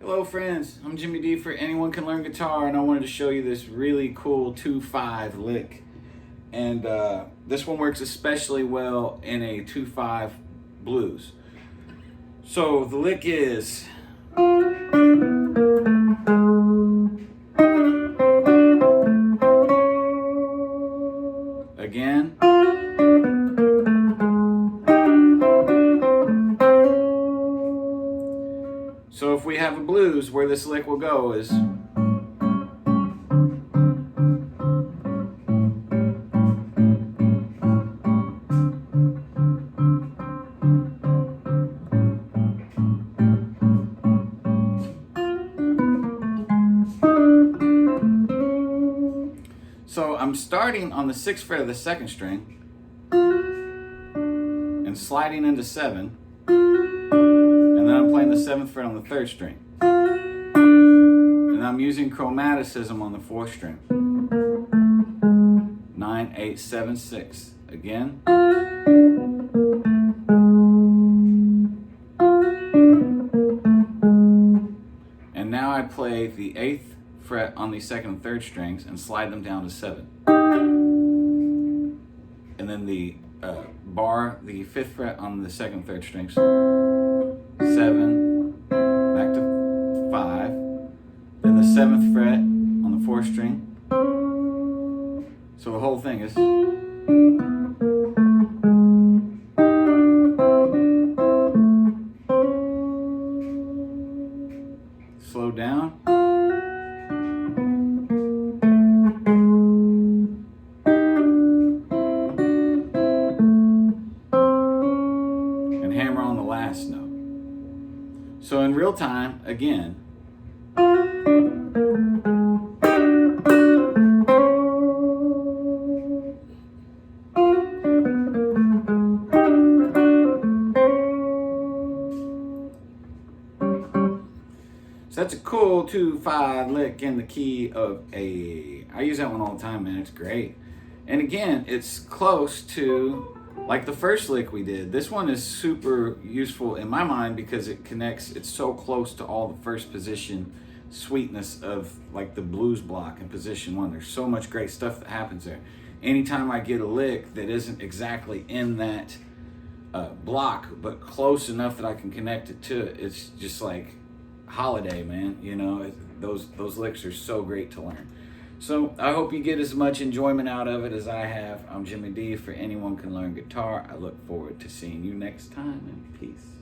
Hello friends, I'm Jimmy D for Anyone Can Learn Guitar, and I wanted to show you this really cool 2/5 lick. And this one works especially well in a 2/5 blues. So the lick is again. So if we have a blues, where this lick will go is so I'm starting on the 6th fret of the 2nd string and sliding into 7. And then I'm playing the 7th fret on the 3rd string. And I'm using chromaticism on the 4th string. 9, 8, 7, 6. Again. And now I play the 8th fret on the 2nd and 3rd strings and slide them down to 7. And then the bar, the 5th fret on the 2nd and 3rd strings. 7, back to 5, then the 7th fret on the 4th string. So the whole thing is slow down. And hammer on the last note. So in real time, again, so that's a cool 2/5 lick in the key of A. I use that one all the time, man. It's great. And again, it's close to like the first lick we did. This one is super useful in my mind because it connects, it's so close to all the first position sweetness of like the blues block in position 1. There's so much great stuff that happens there. Anytime I get a lick that isn't exactly in that block, but close enough that I can connect it to it, it's just like holiday, man. You know, those licks are so great to learn. So I hope you get as much enjoyment out of it as I have. I'm Jimmy D for Anyone Can Learn Guitar. I look forward to seeing you next time, and peace.